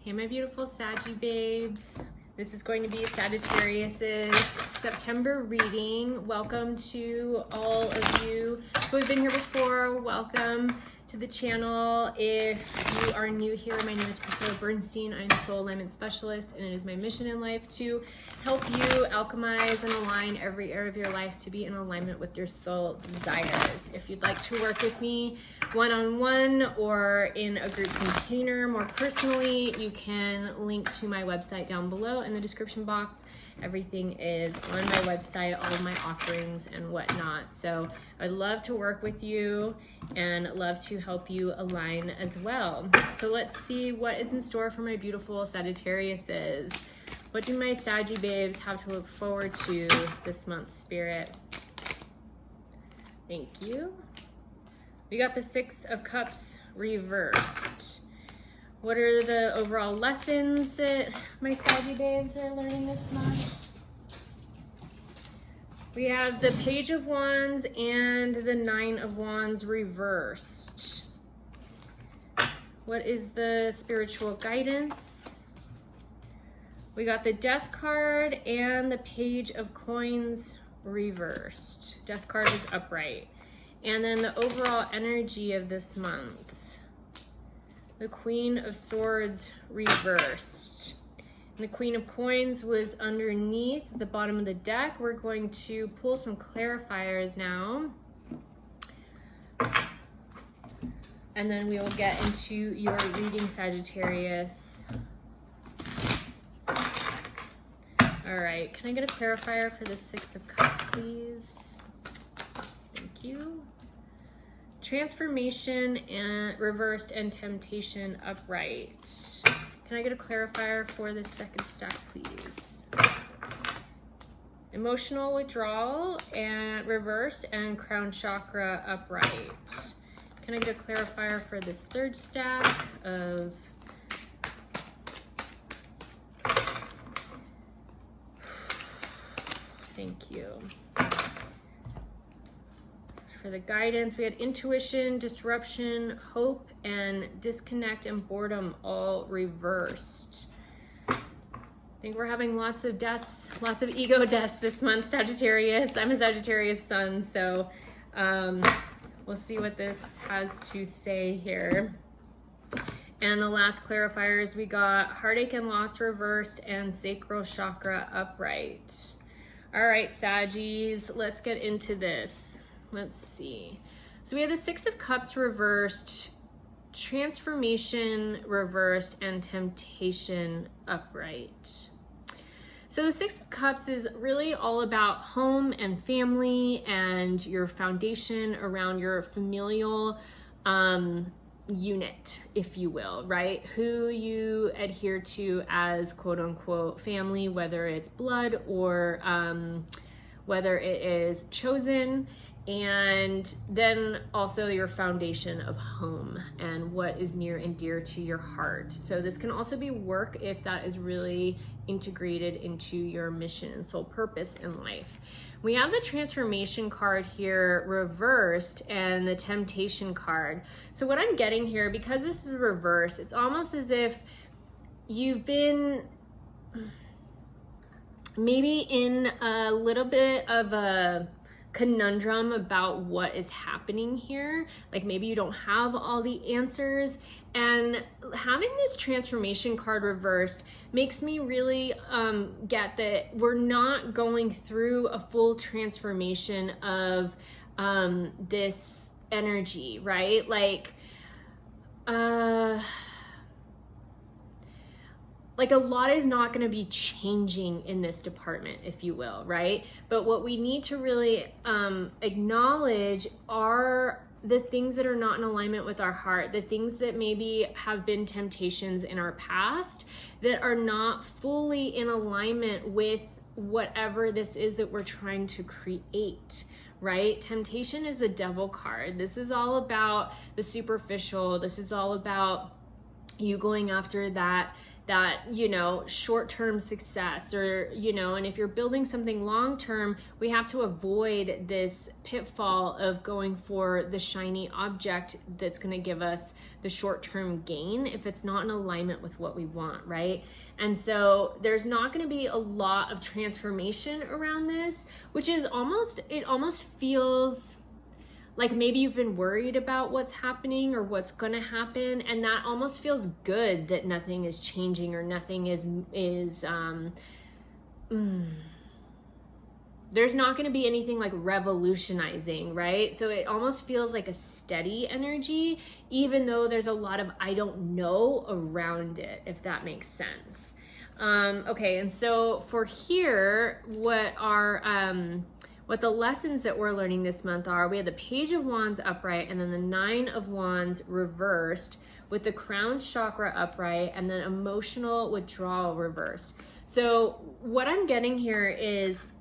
Hey, my beautiful Saggy babes. This is going to be Sagittarius's September reading. Welcome to all of you who have been here before. Welcome to the channel. If you are new here, my name is Priscilla Bernstein. I'm a soul alignment specialist, and it is my mission in life to help you alchemize and align every area of your life to be in alignment with your soul desires. If you'd like to work with me one-on-one or in a group container more personally, you can link to my website down below in the description box. Everything is on my website, all of my offerings and whatnot. So I'd love to work with you and love to help you align as well. So let's see what is in store for my beautiful Sagittariuses. What do my Saggy babes have to look forward to this month, Spirit? Thank you. We got the Six of Cups reversed. What are the overall lessons that my Saggy babes are learning this month? We have the Page of Wands and the Nine of Wands reversed. What is the spiritual guidance? We got the Death card and the Page of Coins reversed. Death card is upright. And then the overall energy of this month. The Queen of Swords reversed. And the Queen of Coins was underneath the bottom of the deck. We're going to pull some clarifiers now. And then we will get into your reading, Sagittarius. All right, can I get a clarifier for the Six of Cups, please? Thank you. Transformation and reversed and temptation upright. Can I get a clarifier for the second stack, please? Emotional withdrawal and reversed and crown chakra upright. Can I get a clarifier for this third stack of thank you. For the guidance, we had intuition, disruption, hope, and disconnect and boredom all reversed. I think we're having lots of deaths, lots of ego deaths this month, Sagittarius. I'm a Sagittarius sun, so we'll see what this has to say here. And the last clarifiers, we got heartache and loss reversed and sacral chakra upright. All right, Saggies, let's get into this. Let's see. So we have the Six of Cups reversed, transformation reversed, and temptation upright. So the Six of Cups is really all about home and family and your foundation around your familial unit, if you will, right? Who you adhere to as quote unquote family, whether it's blood or whether it is chosen. And then also your foundation of home and what is near and dear to your heart. So this can also be work if that is really integrated into your mission and soul purpose in life. We have the transformation card here reversed and the temptation card. So what I'm getting here, because this is reversed, it's almost as if you've been maybe in a little bit of a conundrum about what is happening here. Like maybe you don't have all the answers, and having this transformation card reversed makes me really get that we're not going through a full transformation of this energy, right? Like a lot is not going to be changing in this department, if you will, right? But what we need to really acknowledge are the things that are not in alignment with our heart, the things that maybe have been temptations in our past that are not fully in alignment with whatever this is that we're trying to create, right? Temptation is a devil card. This is all about the superficial. This is all about you going after that, you know, short-term success, or, you know, and if you're building something long-term, we have to avoid this pitfall of going for the shiny object that's going to give us the short-term gain if it's not in alignment with what we want, right? And so there's not going to be a lot of transformation around this, which is it almost feels like maybe you've been worried about what's happening or what's going to happen, and that almost feels good that nothing is changing or nothing is there's not going to be anything like revolutionizing, right? So it almost feels like a steady energy, even though there's a lot of I don't know around it, if that makes sense. Okay, and so for here, what the lessons that we're learning this month are, we have the Page of Wands upright, and then the Nine of Wands reversed, with the Crown Chakra upright, and then emotional withdrawal reversed. So what I'm getting here is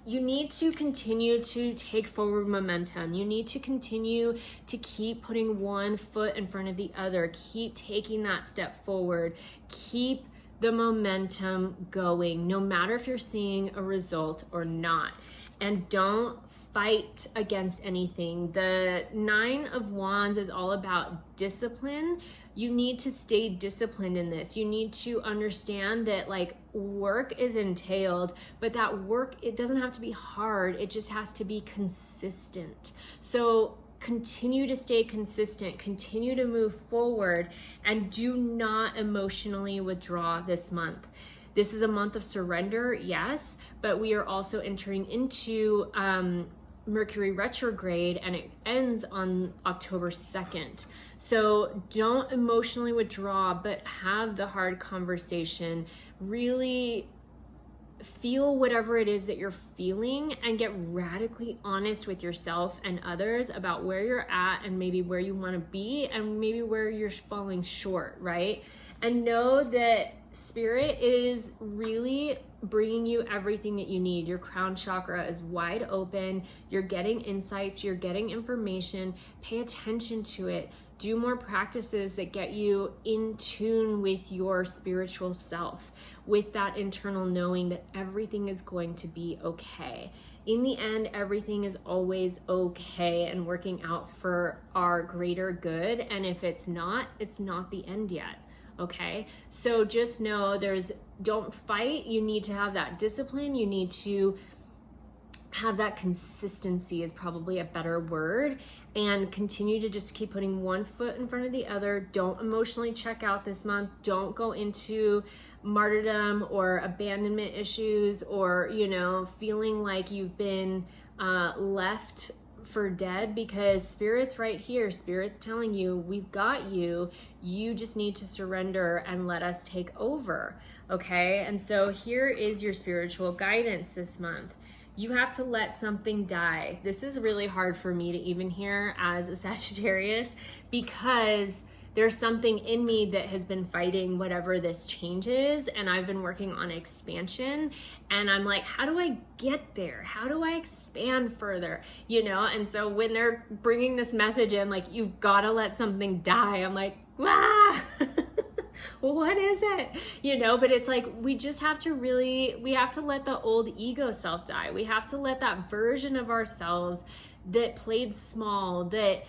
you need to continue to take forward momentum. You need to continue to keep putting one foot in front of the other. Keep taking that step forward. Keep the momentum going, no matter if you're seeing a result or not. And don't fight against anything. The Nine of Wands is all about discipline. You need to stay disciplined in this. You need to understand that like work is entailed, but that work, it doesn't have to be hard. It just has to be consistent. So continue to stay consistent, continue to move forward, and do not emotionally withdraw this month. This is a month of surrender, yes, but we are also entering into Mercury retrograde, and it ends on October 2nd. So don't emotionally withdraw, but have the hard conversation. Really feel whatever it is that you're feeling, and get radically honest with yourself and others about where you're at, and maybe where you want to be, and maybe where you're falling short, right? And know that Spirit is really bringing you everything that you need. Your crown chakra is wide open. You're getting insights, you're getting information. Pay attention to it. Do more practices that get you in tune with your spiritual self, with that internal knowing that everything is going to be okay. In the end, everything is always okay and working out for our greater good. And if it's not the end yet. Okay, so just know don't fight. You need to have that discipline. You need to have that consistency, is probably a better word, and continue to just keep putting one foot in front of the other. Don't emotionally check out this month. Don't go into martyrdom or abandonment issues, or, you know, feeling like you've been left for dead, because Spirit's right here. Spirit's telling you, we've got you. You just need to surrender and let us take over. Okay, and so here is your spiritual guidance this month. You have to let something die. This is really hard for me to even hear as a Sagittarius, because there's something in me that has been fighting whatever this change is, and I've been working on expansion, and I'm like, how do I get there? How do I expand further? You know, and so when they're bringing this message in, like, you've got to let something die, I'm like, ah! What is it? You know, but it's like, we just have to we have to let the old ego self die. We have to let that version of ourselves that played small, that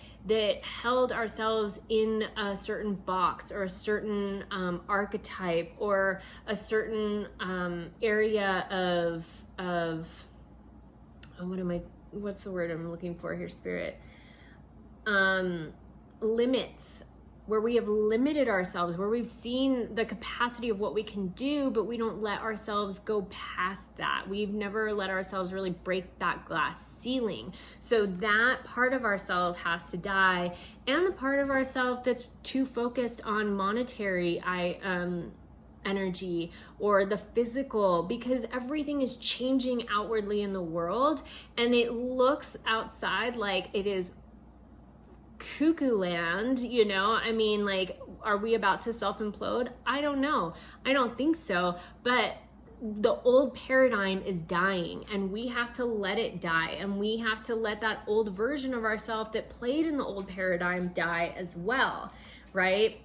held ourselves in a certain box, or a certain archetype, or a certain area of what's the word I'm looking for here, Spirit? Limits, where we have limited ourselves, where we've seen the capacity of what we can do, but we don't let ourselves go past that. We've never let ourselves really break that glass ceiling. So that part of ourselves has to die, and the part of ourselves that's too focused on monetary energy or the physical, because everything is changing outwardly in the world, and it looks outside like it is cuckoo land, you know? I mean, like, are we about to self-implode? I don't know. I don't think so. But the old paradigm is dying, and we have to let it die, and we have to let that old version of ourselves that played in the old paradigm die as well, right?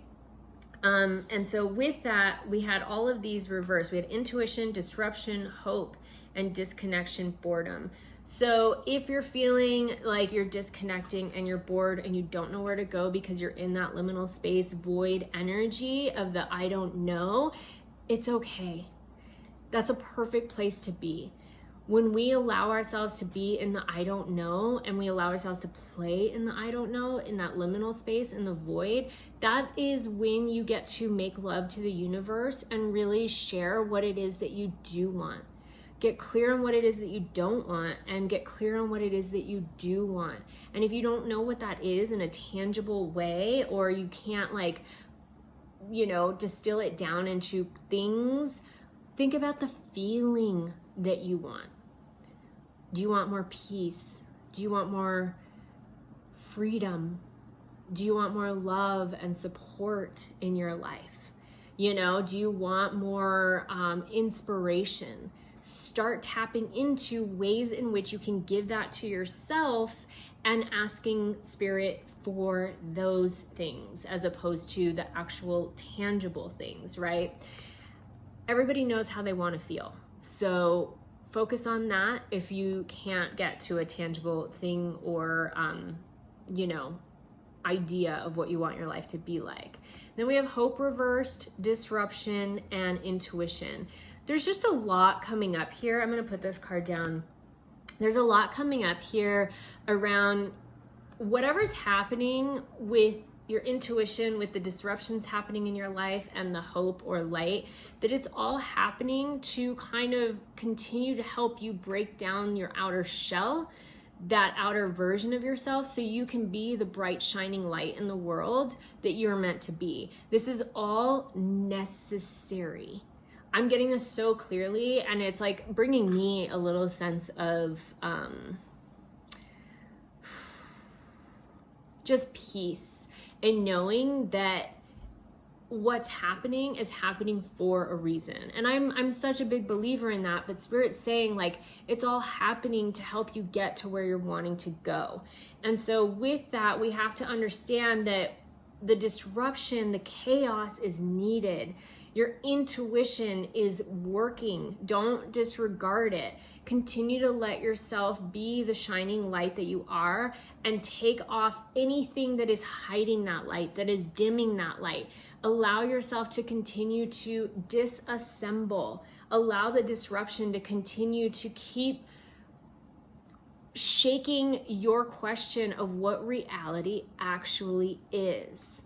And so with that, we had all of these reversed. We had intuition, disruption, hope, and disconnection, boredom. So if you're feeling like you're disconnecting and you're bored and you don't know where to go because you're in that liminal space, void energy of the I don't know, it's okay. That's a perfect place to be. When we allow ourselves to be in the I don't know, and we allow ourselves to play in the I don't know, in that liminal space, in the void, that is when you get to make love to the universe and really share what it is that you do want. Get clear on what it is that you don't want, and get clear on what it is that you do want. And if you don't know what that is in a tangible way, or you can't like, you know, distill it down into things, think about the feeling that you want. Do you want more peace? Do you want more freedom? Do you want more love and support in your life? You know, do you want more inspiration? Start tapping into ways in which you can give that to yourself and asking spirit for those things as opposed to the actual tangible things, right? Everybody knows how they want to feel. So focus on that if you can't get to a tangible thing or, you know, idea of what you want your life to be like. Then we have hope reversed, disruption, and intuition. There's just a lot coming up here. I'm going to put this card down. There's a lot coming up here around whatever's happening with your intuition, with the disruptions happening in your life and the hope or light, that it's all happening to kind of continue to help you break down your outer shell, that outer version of yourself, so you can be the bright shining light in the world that you're meant to be. This is all necessary. I'm getting this so clearly, and it's like bringing me a little sense of just peace, and knowing that what's happening is happening for a reason. And I'm such a big believer in that, but Spirit's saying like it's all happening to help you get to where you're wanting to go. And so with that, we have to understand that the disruption, the chaos is needed. Your intuition is working. Don't disregard it. Continue to let yourself be the shining light that you are, and take off anything that is hiding that light, that is dimming that light. Allow yourself to continue to disassemble. Allow the disruption to continue to keep shaking your question of what reality actually is.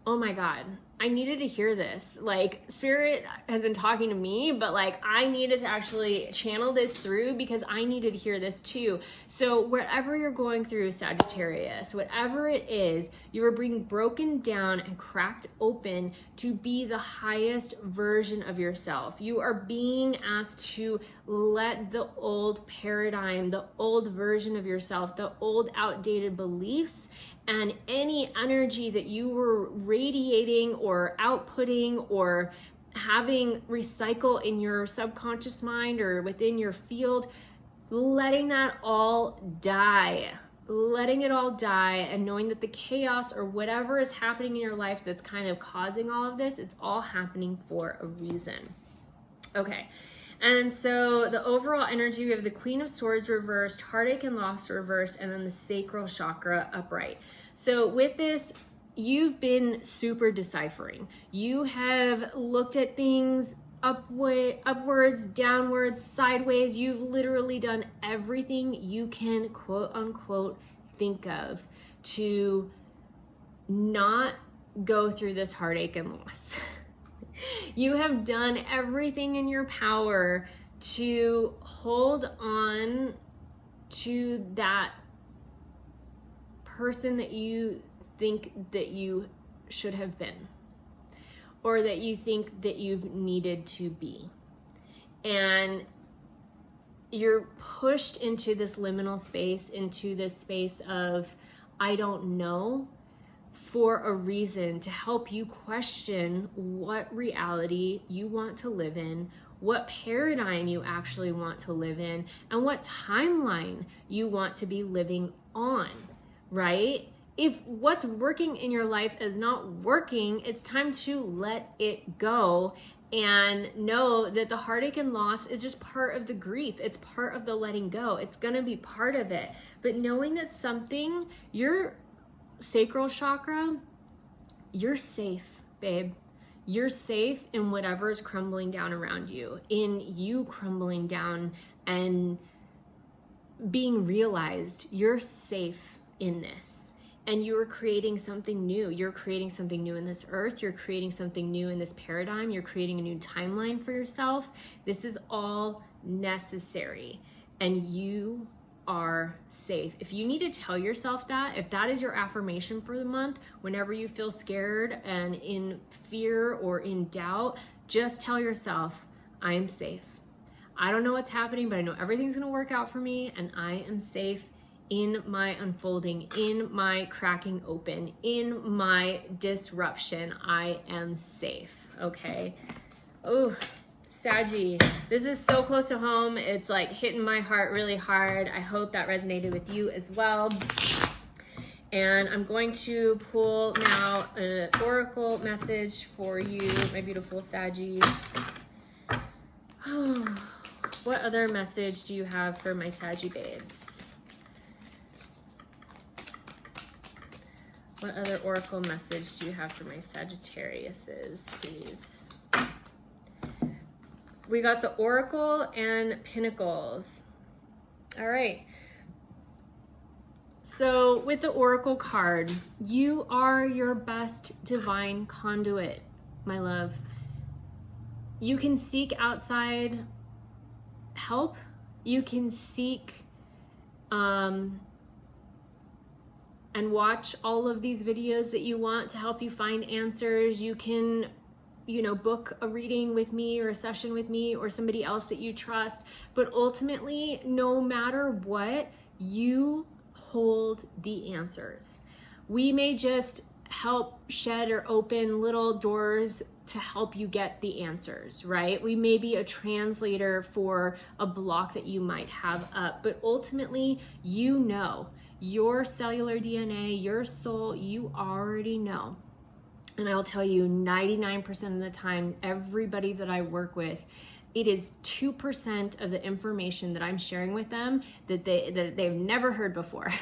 Oh my God, I needed to hear this. Like, Spirit has been talking to me, but like I needed to actually channel this through because I needed to hear this too. So wherever you're going through, Sagittarius, whatever it is, you are being broken down and cracked open to be the highest version of yourself. You are being asked to let the old paradigm, the old version of yourself, the old outdated beliefs, and any energy that you were radiating or outputting or having recycle in your subconscious mind or within your field, letting that all die. Letting it all die, and knowing that the chaos or whatever is happening in your life that's kind of causing all of this, it's all happening for a reason. Okay. And so the overall energy, we have the Queen of Swords reversed, heartache and loss reversed, and then the sacral chakra upright. So with this, you've been super deciphering. You have looked at things upwards, downwards, sideways. You've literally done everything you can, quote unquote, think of to not go through this heartache and loss. You have done everything in your power to hold on to that person that you think that you should have been, or that you think that you've needed to be. And you're pushed into this liminal space, into this space of I don't know, for a reason, to help you question what reality you want to live in, what paradigm you actually want to live in, and what timeline you want to be living on, right? if what's working in your life is not working, it's time to let it go and know that the heartache and loss is just part of the grief. It's part of the letting go. It's going to be part of it. But knowing that something, your sacral chakra, you're safe, babe. You're safe in whatever is crumbling down around you, in you crumbling down and being realized. You're safe in this. And you're creating something new. You're creating something new in this earth. You're creating something new in this paradigm. You're creating a new timeline for yourself. This is all necessary. And you are safe. If you need to tell yourself that, if that is your affirmation for the month, whenever you feel scared and in fear or in doubt, just tell yourself, I am safe. I don't know what's happening, but I know everything's going to work out for me, and I am safe in my unfolding, in my cracking open, in my disruption. I am safe, okay? Oh, Saggy, this is so close to home. It's like hitting my heart really hard. I hope that resonated with you as well. And I'm going to pull now an oracle message for you, my beautiful Saggies. Oh, what other message do you have for my Saggy babes? What other oracle message do you have for my Sagittariuses, please? We got the Oracle and Pentacles. All right. So with the Oracle card, you are your best divine conduit, my love. You can seek outside help. You can seek and watch all of these videos that you want to help you find answers. You can, you know, book a reading with me or a session with me or somebody else that you trust. But ultimately, no matter what, you hold the answers. We may just help shed or open little doors to help you get the answers, right? We may be a translator for a block that you might have up, but ultimately, you know, your cellular DNA, your soul, you already know. And I'll tell you, 99% of the time, everybody that I work with, it is 2% of the information that I'm sharing with them that they've never heard before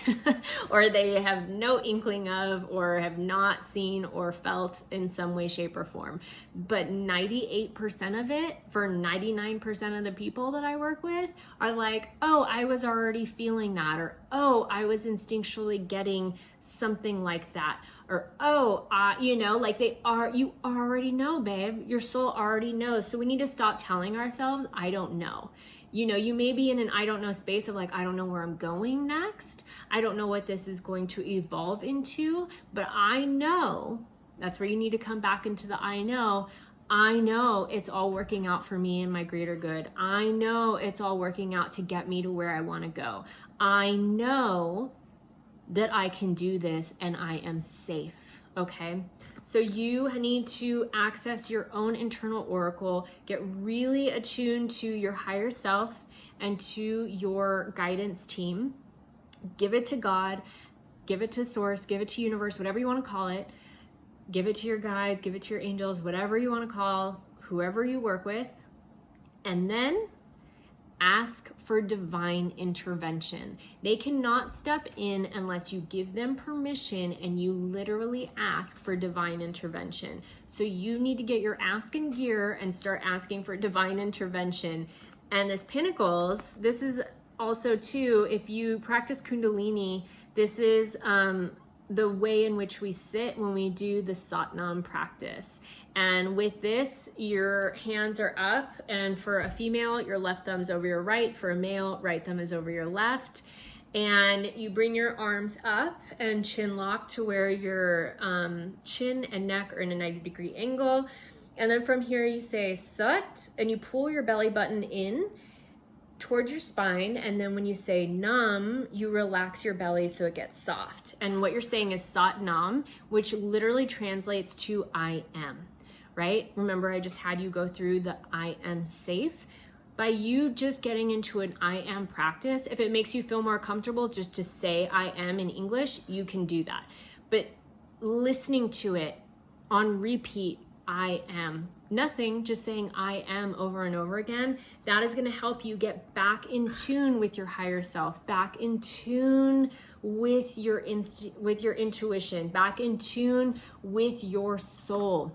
or they have no inkling of or have not seen or felt in some way, shape, or form. But 98% of it, for 99% of the people that I work with, are like, oh, I was already feeling that, or oh, I was instinctually getting something like that, or oh, you know, like you already know, babe. Your soul already knows. So we need to stop telling ourselves, I don't know. You know, you may be in an I don't know space of like, I don't know where I'm going next. I don't know what this is going to evolve into, but I know. That's where you need to come back into the I know. I know it's all working out for me and my greater good. I know it's all working out to get me to where I want to go. I know that I can do this and I am safe, okay? So you need to access your own internal oracle, get really attuned to your higher self and to your guidance team. Give it to God, give it to source, give it to universe, whatever you want to call it. Give it to your guides, give it to your angels, whatever you want to call, whoever you work with. And then ask for divine intervention. They cannot step in unless you give them permission and you literally ask for divine intervention. So you need to get your ask in gear and start asking for divine intervention. And this Pentacles, this is also too, if you practice Kundalini, this is the way in which we sit when we do the Satnam practice. And with this, your hands are up, and for a female, your left thumb's over your right. For a male, right thumb is over your left. And you bring your arms up and chin lock to where your chin and neck are in a 90-degree angle. And then from here, you say Sat, and you pull your belly button in towards your spine, and then when you say Nam, you relax your belly so it gets soft. And what you're saying is Sat Nam, which literally translates to I am, right? Remember, I just had you go through the I am safe. by you just getting into an I am practice, if it makes you feel more comfortable just to say I am in English, you can do that. But listening to it on repeat, I am. Nothing, just saying I am over and over again, that is going to help you get back in tune with your higher self, back in tune with your intuition, back in tune with your soul.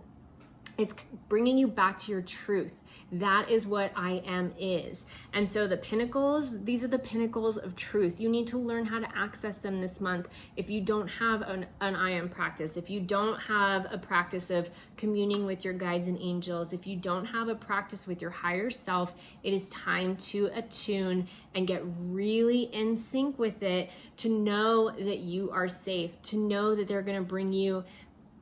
It's bringing you back to your truth. That is what I am is. And so the pinnacles, these are the pinnacles of truth. You need to learn how to access them this month. If you don't have an I am practice, if you don't have a practice of communing with your guides and angels, if you don't have a practice with your higher self, it is time to attune and get really in sync with it, to know that you are safe, to know that they're going to bring you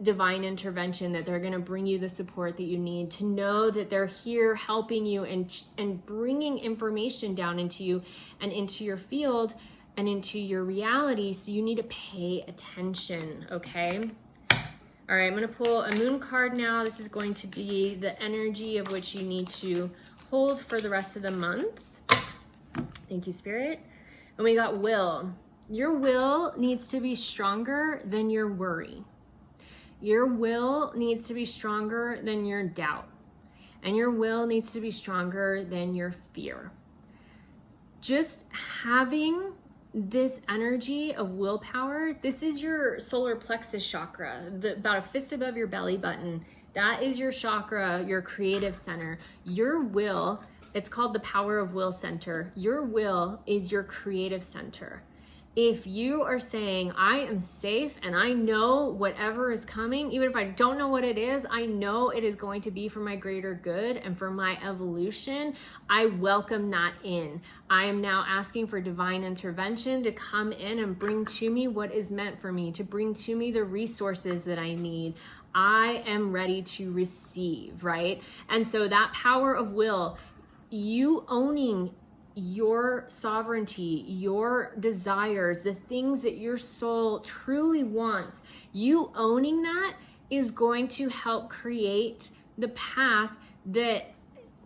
divine intervention, that they're going to bring you the support that you need, to know that they're here helping you and bringing information down into you and into your field and into your reality. So you need to pay attention, okay? All right, I'm going to pull a moon card now. This is going to be the energy of which you need to hold for the rest of the month. Thank you, Spirit. And we got will. Your will needs to be stronger than your worry. Your will needs to be stronger than your doubt. And your will needs to be stronger than your fear. Just having this energy of willpower, this is your solar plexus chakra, about a fist above your belly button. That is your chakra, your creative center. Your will, it's called the power of will center. Your will is your creative center. If you are saying, I am safe and I know whatever is coming, even if I don't know what it is, I know it is going to be for my greater good and for my evolution, I welcome that in. I am now asking for divine intervention to come in and bring to me what is meant for me, to bring to me the resources that I need. I am ready to receive, right? And so that power of will, you owning your sovereignty, your desires, the things that your soul truly wants, you owning that is going to help create the path that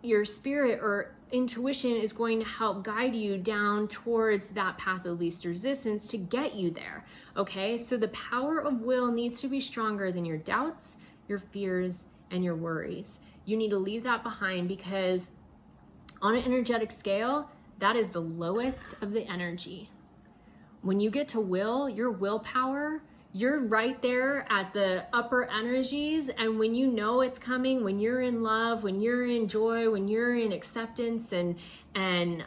your spirit or intuition is going to help guide you down towards that path of least resistance to get you there. Okay, so the power of will needs to be stronger than your doubts, your fears, and your worries. You need to leave that behind, because on an energetic scale, that is the lowest of the energy. When you get to will, your willpower, you're right there at the upper energies. And when you know it's coming, when you're in love, when you're in joy, when you're in acceptance and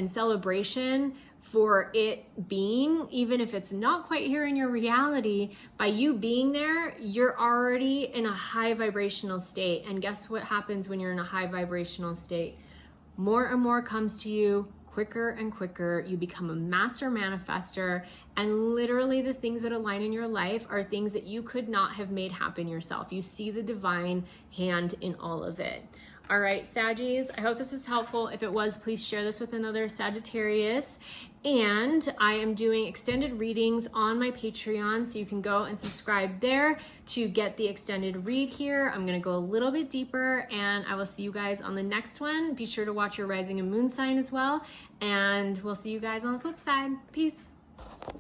celebration for it being, even if it's not quite here in your reality, by you being there, you're already in a high vibrational state. And guess what happens when you're in a high vibrational state? More and more comes to you quicker and quicker. You become a master manifester, and literally the things that align in your life are things that you could not have made happen yourself. You see the divine hand in all of it. All right, Saggies, I hope this is helpful. If it was, please share this with another Sagittarius. And I am doing extended readings on my Patreon, so you can go and subscribe there to get the extended read here. I'm gonna go a little bit deeper, and I will see you guys on the next one. Be sure to watch your rising and moon sign as well, and we'll see you guys on the flip side. Peace.